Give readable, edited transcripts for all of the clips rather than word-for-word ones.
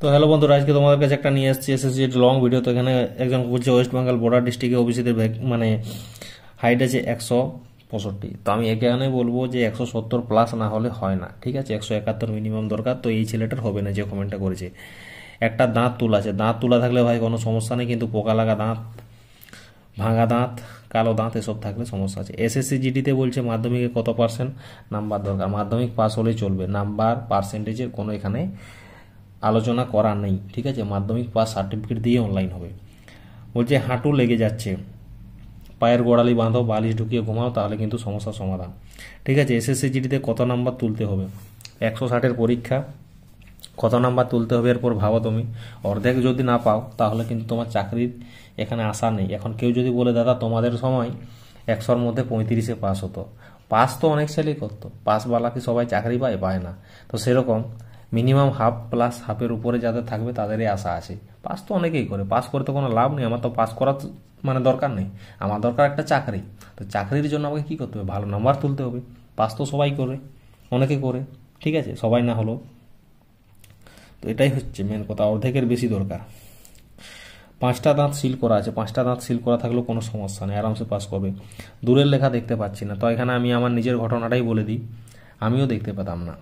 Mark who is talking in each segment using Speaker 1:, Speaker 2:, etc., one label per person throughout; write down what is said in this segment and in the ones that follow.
Speaker 1: তো হ্যালো বন্ধুরা, আজকে তোমাদের কাছে একটা নিয়ে এসেছি এসএসসি লং ভিডিও। তো এখানে একজন বলছে ওয়েস্ট বেঙ্গল বর্ডার ডিস্ট্রিক্টে ওবিসিদের মানে হাইট আছে 165। তো আমি এখানে বলবো যে 170 প্লাস না হলে হয় না, ঠিক আছে? 171 মিনিমাম দরকার। তো এই ছেলেটার হবে না যে কমেন্টটা করেছে। একটা দাঁত তুলা আছে, দাঁত তুলা থাকলে ভাই কোনো সমস্যা নেই, কিন্তু পোকা লাগা দাঁত, ভাঙা দাঁত, কালো দাঁত এসব থাকলে সমস্যা আছে। এসএসসি জিডিতে বলছে মাধ্যমিকে কত পার্সেন্ট নাম্বার দরকার। মাধ্যমিক পাস হলেই চলবে, নাম্বার পার্সেন্টেজের কোনো এখানে আলোচনা করা নেই, ঠিক আছে? মাধ্যমিক পাস সার্টিফিকেট দিয়ে অনলাইন হবে। বলছে হাঁটু লেগে যাচ্ছে, পায়ের গোড়ালি বাঁধো, বালিশ ঢুকিয়ে ঘুমাও, তাহলে কিন্তু সমস্যার সমাধান, ঠিক আছে? এসএসসি জিডিতে কত নাম্বার তুলতে হবে? 160-এর পরীক্ষা, কত নাম্বার তুলতে হবে এরপর ভাবো তুমি। অর্ধেক যদি না পাও তাহলে কিন্তু তোমার চাকরির এখানে আশা নেই। এখন কেউ যদি বলে দাদা তোমাদের সময় 100-র মধ্যে 35-এ পাস হতো, পাস তো অনেক ছেলেই করতো, পাসওয়ালা কি সবাই চাকরি পায় না? তো সেরকম মিনিমাম হাফ প্লাস হাফের উপরে যাদের থাকবে তাদেরই আশা আছে। পাস তো অনেকেই করে, পাস করে তো কোনো লাভ নেই। আমার তো পাস করার মানে দরকার নেই, আমার দরকার একটা চাকরি। তো চাকরির জন্য আমাকে কী করতে হবে? ভালো নাম্বার তুলতে হবে। পাস তো সবাই করে, অনেকে করে, ঠিক আছে? সবাই না হলো। তো এটাই হচ্ছে মেন কথা, অর্ধেকের বেশি দরকার। 5টা দাঁত সিল করা আছে, 5টা দাঁত সিল করা থাকলেও কোনো সমস্যা নেই, আরামসে পাস করবে। দূরের লেখা দেখতে পাচ্ছি না, তো এখানে আমি আমার নিজের ঘটনাটাই বলে দিই। আমিও দেখতে পেতাম না,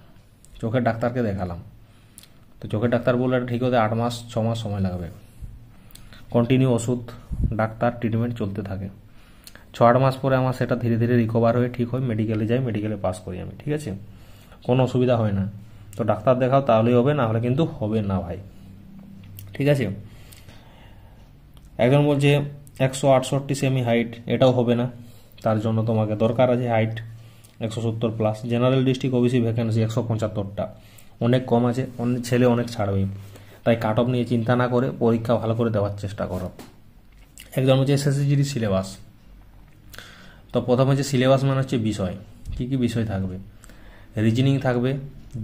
Speaker 1: চোখের ডাক্তারকে দেখালাম, তো চোখের ডাক্তার বললো এটা ঠিক হতে 8 মাস 6 মাস সময় লাগবে। কন্টিনিউ ওষুধ, ডাক্তার, ট্রিটমেন্ট চলতে থাকে। 6-8 মাস পরে আমার সেটা ধীরে ধীরে রিকভার হয়ে ঠিক হয়, মেডিকেলে যাই, মেডিকেলে পাস করি আমি, ঠিক আছে? কোনো অসুবিধা হয় না। তো ডাক্তার দেখাও, তাহলেই হবে, না হলে কিন্তু হবে না ভাই, ঠিক আছে? একজন বলছে 168 সেমি হাইট, এটাও হবে না। তার জন্য তোমাকে দরকার আছে height 170 plus. General district OBC vacancy 175টা, অনেক কম আছে, অনেক ছেলে অনেক ছাড়বে। তাই কাট অফ নিয়ে চিন্তা না করে পরীক্ষা ভালো করে দেওয়ার চেষ্টা করো। একজন হচ্ছে এসএসসি সিলেবাস। তো প্রথম হচ্ছে সিলেবাস মানে হচ্ছে বিষয়, কী কী বিষয় থাকবে। রিজনিং থাকবে,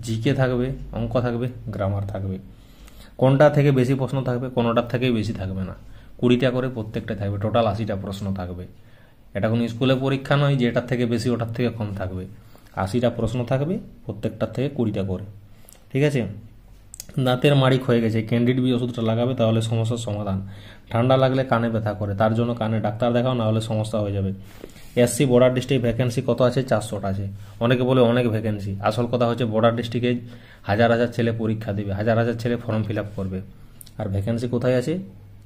Speaker 1: জিকে থাকবে, অঙ্ক থাকবে, গ্রামার থাকবে। কোনটা থেকে বেশি প্রশ্ন থাকবে? কোনোটার থেকেই বেশি থাকবে না, 20টা করে প্রত্যেকটা থাকবে, টোটাল 80টা প্রশ্ন থাকবে। এটা কোনো স্কুলে পরীক্ষা নয় যে এটার থেকে বেশি ওটার থেকে কম থাকবে। 80টা প্রশ্ন থাকবে, প্রত্যেকটার থেকে 20টা করে, ঠিক আছে? দাঁতের মাড়ি ক্ষয়ে গেছে, ক্যান্ডিড বি ওষুধটা লাগাবে, তাহলে সমস্যার সমাধান। ঠান্ডা লাগলে কানে ব্যথা করে, তার জন্য কানে ডাক্তার দেখাও, না হলে সমস্যা হয়ে যাবে। এসসি বর্ডার ডিস্ট্রিক্ট ভ্যাকেন্সি কত আছে? 400টা আছে। অনেকে বলে অনেক ভ্যাকেন্সি, আসল কথা হচ্ছে বর্ডার ডিস্ট্রিক্টে হাজার হাজার ছেলে পরীক্ষা দেবে, হাজার হাজার ছেলে ফর্ম ফিল আপ করবে, আর ভ্যাকেন্সি কোথায় আছে?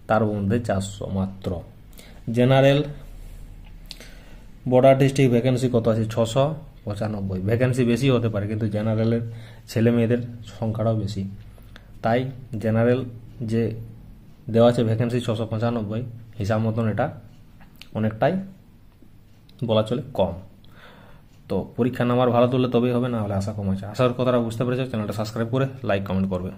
Speaker 1: তার মধ্যে 400 মাত্র। জেনারেল বর্ডার ডিস্ট্রিক্ট ভ্যাকেন্সি কত আছে? 695। ভ্যাকেন্সি বেশি হতে পারে, কিন্তু জেনারেলের ছেলে মেয়েদের সংখ্যাটাও বেশি, তাই জেনারেল যে দেওয়া আছে ভ্যাকেন্সি 695, হিসাব মতন এটা অনেকটাই বলা চলে কম। তো পরীক্ষা নাম্বার ভালো তুললে তবেই হবে, না হলে আশা কম আছে। আশার কথাটা বুঝতে পেরেছো? চ্যানেলটা সাবস্ক্রাইব করে লাইক কমেন্ট করবে।